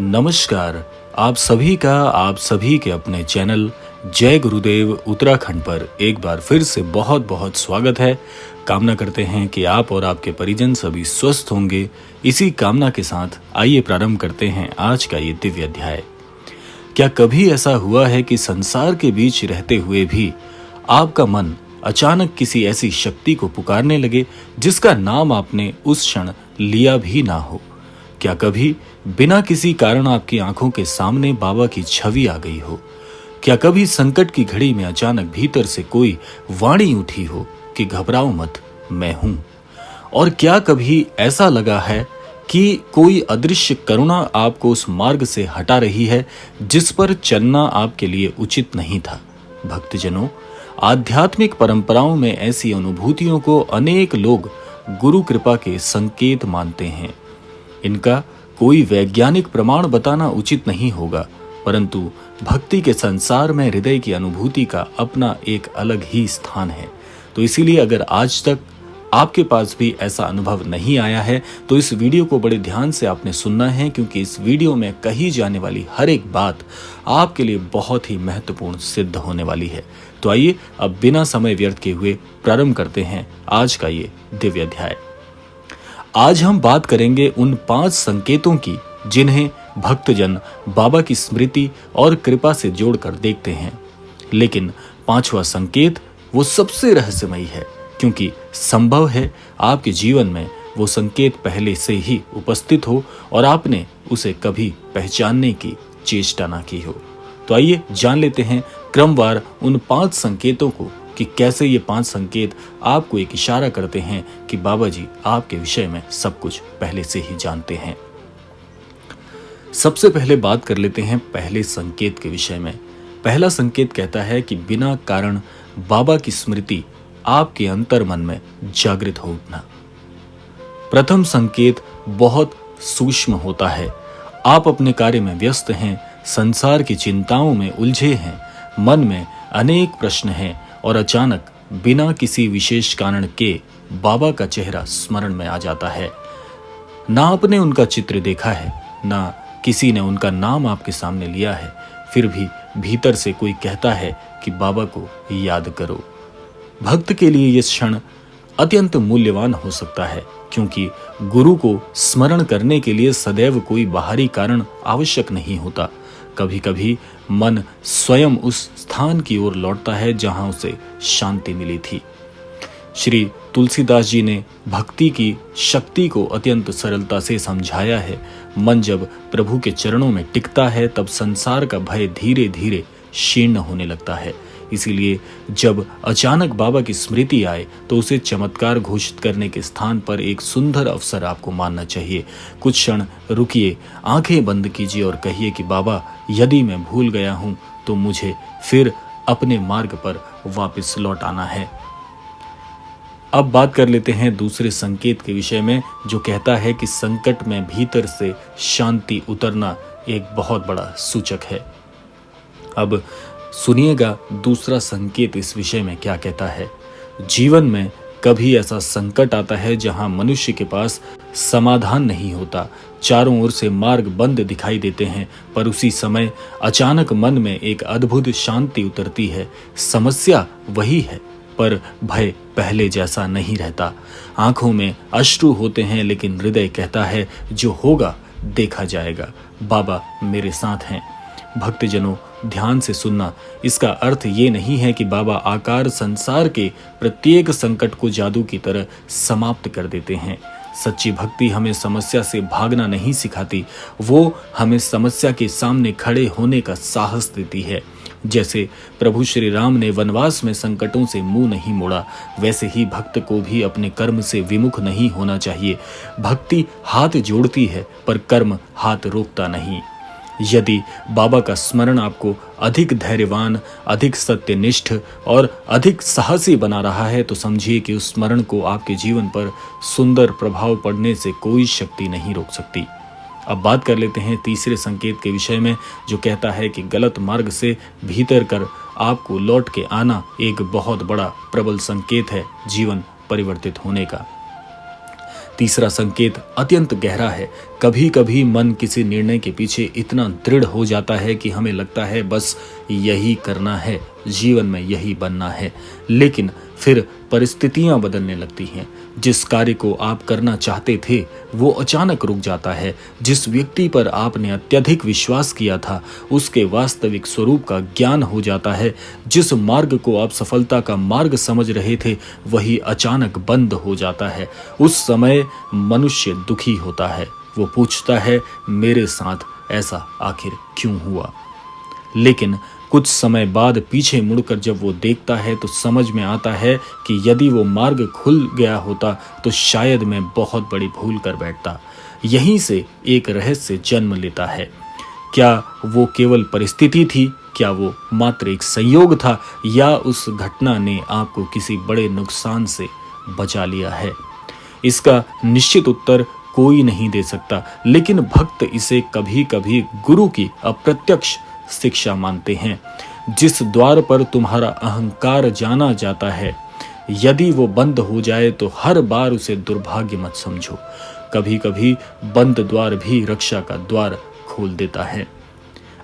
नमस्कार। आप सभी का आप सभी के अपने चैनल जय गुरुदेव उत्तराखंड पर एक बार फिर से बहुत बहुत स्वागत है। कामना करते हैं कि आप और आपके परिजन सभी स्वस्थ होंगे। इसी कामना के साथ आइए प्रारंभ करते हैं आज का ये दिव्य अध्याय। क्या कभी ऐसा हुआ है कि संसार के बीच रहते हुए भी आपका मन अचानक किसी ऐसी शक्ति को पुकारने लगे जिसका नाम आपने उस क्षण लिया भी ना हो? क्या कभी बिना किसी कारण आपकी आंखों के सामने बाबा की छवि आ गई हो? क्या कभी संकट की घड़ी में अचानक भीतर से कोई वाणी उठी हो कि घबराओ मत, मैं हूं? और क्या कभी ऐसा लगा है कि कोई अदृश्य करुणा आपको उस मार्ग से हटा रही है जिस पर चलना आपके लिए उचित नहीं था? भक्तजनों, आध्यात्मिक परंपराओं में ऐसी अनुभूतियों को अनेक लोग गुरु कृपा के संकेत मानते हैं। इनका कोई वैज्ञानिक प्रमाण बताना उचित नहीं होगा, परंतु भक्ति के संसार में हृदय की अनुभूति का अपना एक अलग ही स्थान है। तो इसीलिए अगर आज तक आपके पास भी ऐसा अनुभव नहीं आया है तो इस वीडियो को बड़े ध्यान से आपने सुनना है, क्योंकि इस वीडियो में कही जाने वाली हर एक बात आपके लिए बहुत ही महत्वपूर्ण सिद्ध होने वाली है। तो आइए अब बिना समय व्यर्थ किए हुए प्रारंभ करते हैं आज का ये दिव्य अध्याय। आज हम बात करेंगे उन 5 संकेतों की जिन्हें भक्तजन बाबा की स्मृति और कृपा से जोड़कर देखते हैं। लेकिन 5वां संकेत वो सबसे रहस्यमयी है, क्योंकि संभव है आपके जीवन में वो संकेत पहले से ही उपस्थित हो और आपने उसे कभी पहचानने की चेष्टा ना की हो। तो आइए जान लेते हैं क्रमवार उन 5 संकेतों को कि कैसे ये 5 संकेत आपको एक इशारा करते हैं कि बाबा जी आपके विषय में सब कुछ पहले से ही जानते हैं। सबसे पहले बात कर लेते हैं पहले संकेत के विषय में। पहला संकेत कहता है कि बिना कारण बाबा की स्मृति आपके अंतर मन में जागृत हो उठना। प्रथम संकेत बहुत सूक्ष्म होता है। आप अपने कार्य में व्यस्त हैं, संसार की चिंताओं में उलझे हैं, मन में अनेक प्रश्न हैं और अचानक बिना किसी विशेष कारण के बाबा का चेहरा स्मरण में आ जाता है। ना आपने उनका चित्र देखा है, ना किसी ने उनका नाम आपके सामने लिया है, फिर भी भीतर से कोई कहता है कि बाबा को याद करो। भक्त के लिए यह क्षण अत्यंत मूल्यवान हो सकता है, क्योंकि गुरु को स्मरण करने के लिए सदैव कोई बाहरी कारण आवश्यक नहीं होता। कभी कभी मन स्वयं उस स्थान की ओर लौटता है जहां उसे शांति मिली थी। श्री तुलसीदास जी ने भक्ति की शक्ति को अत्यंत सरलता से समझाया है। मन जब प्रभु के चरणों में टिकता है तब संसार का भय धीरे धीरे क्षीण होने लगता है। इसीलिए जब अचानक बाबा की स्मृति आए तो उसे चमत्कार घोषित करने के स्थान पर एक सुंदर अवसर आपको मानना चाहिए। कुछ क्षण रुकिए, आंखें बंद कीजिए और कहिए कि बाबा, यदि मैं भूल गया हूं तो मुझे फिर अपने मार्ग पर वापस लौट आना है। अब बात कर लेते हैं दूसरे संकेत के विषय में, जो कहता है कि संकट में भीतर से शांति उतरना एक बहुत बड़ा सूचक है। अब सुनिएगा दूसरा संकेत इस विषय में क्या कहता है। जीवन में कभी ऐसा संकट आता है जहां मनुष्य के पास समाधान नहीं होता। चारों ओर से मार्ग बंद दिखाई देते हैं, पर उसी समय अचानक मन में एक अद्भुत शांति उतरती है। समस्या वही है, पर भय पहले जैसा नहीं रहता। आंखों में अश्रु होते हैं, लेकिन हृदय कहता है जो होगा देखा जाएगा, बाबा मेरे साथ हैं। भक्तजनों, ध्यान से सुनना। इसका अर्थ ये नहीं है कि बाबा आकार संसार के प्रत्येक संकट को जादू की तरह समाप्त कर देते हैं। सच्ची भक्ति हमें समस्या से भागना नहीं सिखाती, वो हमें समस्या के सामने खड़े होने का साहस देती है। जैसे प्रभु श्री राम ने वनवास में संकटों से मुंह नहीं मोड़ा, वैसे ही भक्त को भी अपने कर्म से विमुख नहीं होना चाहिए। भक्ति हाथ जोड़ती है, पर कर्म हाथ रोकता नहीं। यदि बाबा का स्मरण आपको अधिक धैर्यवान, अधिक सत्यनिष्ठ और अधिक साहसी बना रहा है तो समझिए कि उस स्मरण को आपके जीवन पर सुंदर प्रभाव पड़ने से कोई शक्ति नहीं रोक सकती। अब बात कर लेते हैं तीसरे संकेत के विषय में, जो कहता है कि गलत मार्ग से भीतर कर आपको लौट के आना एक बहुत बड़ा प्रबल संकेत है जीवन परिवर्तित होने का। तीसरा संकेत अत्यंत गहरा है। कभी कभी मन किसी निर्णय के पीछे इतना दृढ़ हो जाता है कि हमें लगता है बस यही करना है, जीवन में यही बनना है। लेकिन फिर परिस्थितियां बदलने लगती हैं। जिस कार्य को आप करना चाहते थे वो अचानक रुक जाता है। जिस व्यक्ति पर आपने अत्यधिक विश्वास किया था उसके वास्तविक स्वरूप का ज्ञान हो जाता है। जिस मार्ग को आप सफलता का मार्ग समझ रहे थे वही अचानक बंद हो जाता है। उस समय मनुष्य दुखी होता है। वो पूछता है मेरे साथ ऐसा आखिर क्यों हुआ। लेकिन कुछ समय बाद पीछे मुड़कर जब वो देखता है तो समझ में आता है कि यदि वो मार्ग खुल गया होता तो शायद मैं बहुत बड़ी भूल कर बैठता। यहीं से एक रहस्य जन्म लेता है। क्या वो केवल परिस्थिति थी? क्या वो मात्र एक संयोग था? या उस घटना ने आपको किसी बड़े नुकसान से बचा लिया है? इसका निश्चित उत्तर कोई नहीं दे सकता, लेकिन भक्त इसे कभी कभी गुरु की अप्रत्यक्ष शिक्षा मानते हैं। जिस द्वार पर तुम्हारा अहंकार जाना जाता है यदि वो बंद हो जाए तो हर बार उसे दुर्भाग्य मत समझो। कभी कभी बंद द्वार भी रक्षा का द्वार खोल देता है।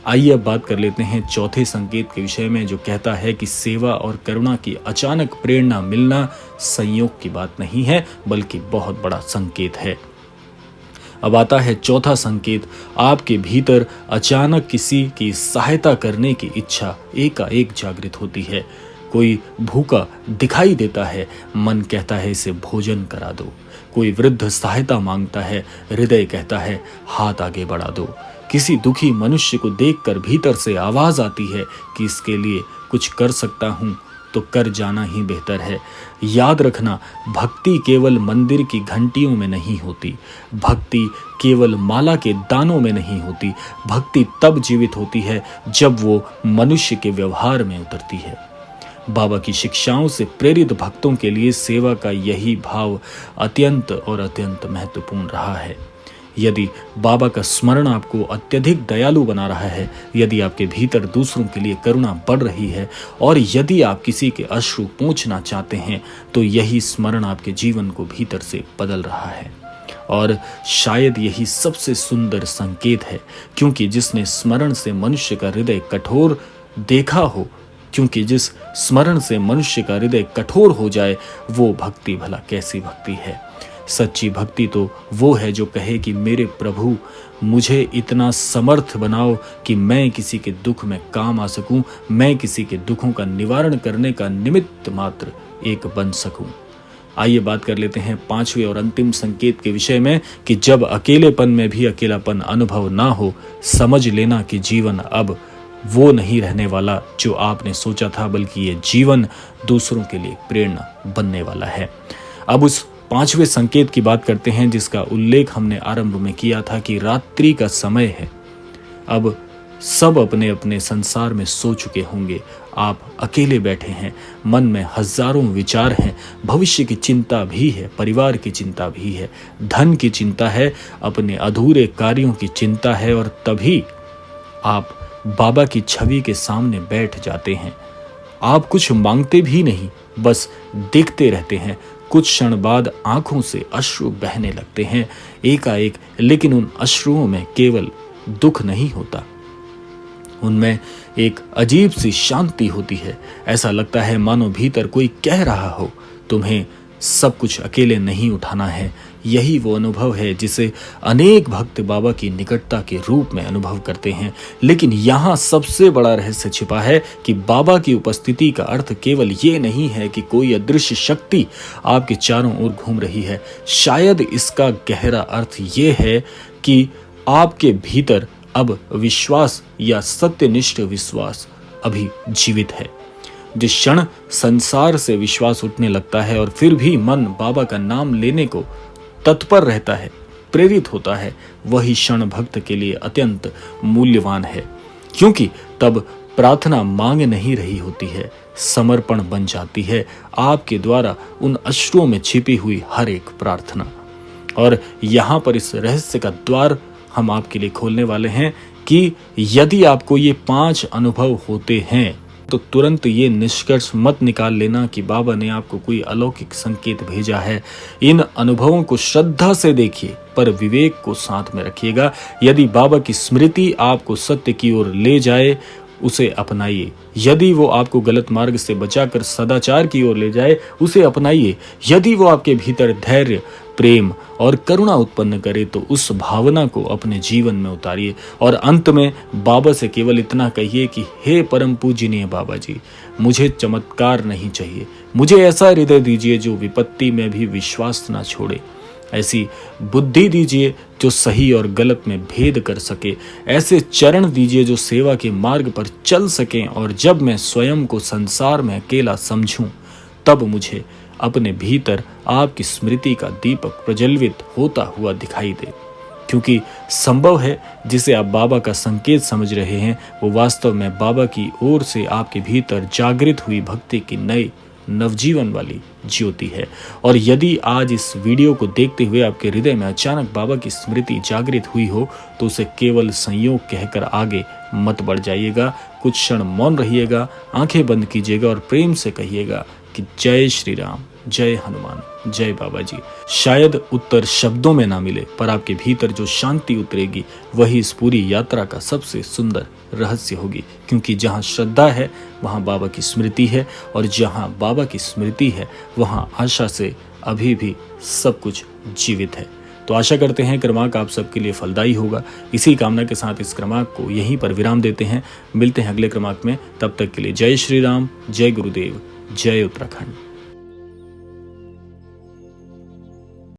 आइए अब बात कर लेते हैं चौथे संकेत के विषय में, जो कहता है कि सेवा और करुणा की अचानक प्रेरणा मिलना संयोग की बात नहीं है बल्कि बहुत बड़ा संकेत है। अब आता है चौथा संकेत। आपके भीतर अचानक किसी की सहायता करने की इच्छा एकाएक जागृत होती है। कोई भूखा दिखाई देता है, मन कहता है इसे भोजन करा दो। कोई वृद्ध सहायता मांगता है, हृदय कहता है हाथ आगे बढ़ा दो। किसी दुखी मनुष्य को देखकर भीतर से आवाज आती है कि इसके लिए कुछ कर सकता हूं तो कर जाना ही बेहतर है। याद रखना, भक्ति केवल मंदिर की घंटियों में नहीं होती। भक्ति केवल माला के दानों में नहीं होती। भक्ति तब जीवित होती है जब वो मनुष्य के व्यवहार में उतरती है। बाबा की शिक्षाओं से प्रेरित भक्तों के लिए सेवा का यही भाव अत्यंत महत्वपूर्ण रहा है। यदि बाबा का स्मरण आपको अत्यधिक दयालु बना रहा है, यदि आपके भीतर दूसरों के लिए करुणा बढ़ रही है और यदि आप किसी के अश्रु पोंछना चाहते हैं तो यही स्मरण आपके जीवन को भीतर से बदल रहा है। और शायद यही सबसे सुंदर संकेत है, क्योंकि जिसने स्मरण से मनुष्य का हृदय कठोर देखा हो, क्योंकि जिस स्मरण से मनुष्य का हृदय कठोर हो जाए वो भक्ति भला कैसी भक्ति है। सच्ची भक्ति तो वो है जो कहे कि मेरे प्रभु मुझे इतना समर्थ बनाओ कि मैं किसी के दुख में काम आ सकूं, मैं किसी के दुखों का निवारण करने का निमित्त मात्र एक बन सकूं। आइए बात कर लेते हैं पांचवें और अंतिम संकेत के विषय में कि जब अकेलेपन में भी अकेलापन अनुभव ना हो, समझ लेना कि जीवन अब वो नहीं रहने वाला जो आपने सोचा था, बल्कि ये जीवन दूसरों के लिए प्रेरणा बनने वाला है। अब उस पांचवें संकेत की बात करते हैं जिसका उल्लेख हमने आरंभ में किया था कि रात्रि का समय है। अब सब अपने अपने संसार में सो चुके होंगे। आप अकेले बैठे हैं, मन में हजारों विचार हैं, भविष्य की चिंता भी है, परिवार की चिंता भी है, धन की चिंता है, अपने अधूरे कार्यों की चिंता है। और तभी आप बाबा की छवि के सामने बैठ जाते हैं। आप कुछ मांगते भी नहीं, बस देखते रहते हैं। कुछ क्षण बाद आंखों से अश्रु बहने लगते हैं एकाएक, लेकिन उन अश्रुओं में केवल दुख नहीं होता, उनमें एक अजीब सी शांति होती है। ऐसा लगता है मानो भीतर कोई कह रहा हो, तुम्हें सब कुछ अकेले नहीं उठाना है। यही वो अनुभव है जिसे अनेक भक्त बाबा की निकटता के रूप में अनुभव करते हैं। लेकिन यहाँ सबसे बड़ा रहस्य छिपा है कि बाबा की उपस्थिति का अर्थ केवल ये नहीं है कि कोई अदृश्य शक्ति आपके चारों ओर घूम रही है। शायद इसका गहरा अर्थ ये है कि आपके भीतर अब विश्वास या सत्यनिष्ठ विश्वास अभी जीवित है। जिस क्षण संसार से विश्वास उठने लगता है और फिर भी मन बाबा का नाम लेने को तत्पर रहता है, प्रेरित होता है, वही क्षण भक्त के लिए अत्यंत मूल्यवान है, क्योंकि तब प्रार्थना मांग नहीं रही होती है, समर्पण बन जाती है आपके द्वारा उन अश्रुओं में छिपी हुई हर एक प्रार्थना। और यहाँ पर इस रहस्य का द्वार हम आपके लिए खोलने वाले हैं कि यदि आपको ये 5 अनुभव होते हैं तो तुरंत ये निष्कर्ष मत निकाल लेना कि बाबा ने आपको कोई अलौकिक संकेत भेजा है। इन अनुभवों को श्रद्धा से देखिए, पर विवेक को साथ में रखिएगा। यदि बाबा की स्मृति आपको सत्य की ओर ले जाए, उसे अपनाइए। यदि वो आपको गलत मार्ग से बचाकर सदाचार की ओर ले जाए, उसे अपनाइए। यदि वो आपके भीतर धैर्य, प्रेम और करुणा उत्पन्न करे, तो उस भावना को अपने जीवन में उतारिए। और अंत में बाबा से केवल इतना कहिए कि हे परम पूजनीय बाबा जी, मुझे चमत्कार नहीं चाहिए। मुझे ऐसा हृदय दीजिए जो विपत्ति में भी विश्वास न छोड़े। ऐसी बुद्धि दीजिए जो सही और गलत में भेद कर सके। ऐसे चरण दीजिए जो सेवा के मार्ग पर चल सकें। और जब मैं स्वयं को संसार में अकेला समझूं, तब मुझे अपने भीतर आपकी स्मृति का दीपक प्रज्वलित होता हुआ दिखाई दे। क्योंकि संभव है जिसे आप बाबा का संकेत समझ रहे हैं, वो वास्तव में बाबा की ओर से आपके भीतर जागृत हुई भक्ति की नई नवजीवन वाली ज्योति है। और यदि आज इस वीडियो को देखते हुए आपके हृदय में अचानक बाबा की स्मृति जागृत हुई हो, तो उसे केवल संयोग कहकर आगे मत बढ़ जाइएगा। कुछ क्षण मौन रहिएगा, आंखें बंद कीजिएगा और प्रेम से कहिएगा कि जय श्री राम, जय हनुमान, जय बाबा जी। शायद उत्तर शब्दों में ना मिले, पर आपके भीतर जो शांति उतरेगी, वही इस पूरी यात्रा का सबसे सुंदर रहस्य होगी। क्योंकि जहाँ श्रद्धा है, वहाँ बाबा की स्मृति है, और जहाँ बाबा की स्मृति है, वहाँ आशा से अभी भी सब कुछ जीवित है। तो आशा करते हैं क्रमांक आप सबके लिए फलदायी होगा। इसी कामना के साथ इस क्रमांक को यहीं पर विराम देते हैं। मिलते हैं अगले क्रमांक में। तब तक के लिए जय श्री राम, जय गुरुदेव, जय उत्तराखंड।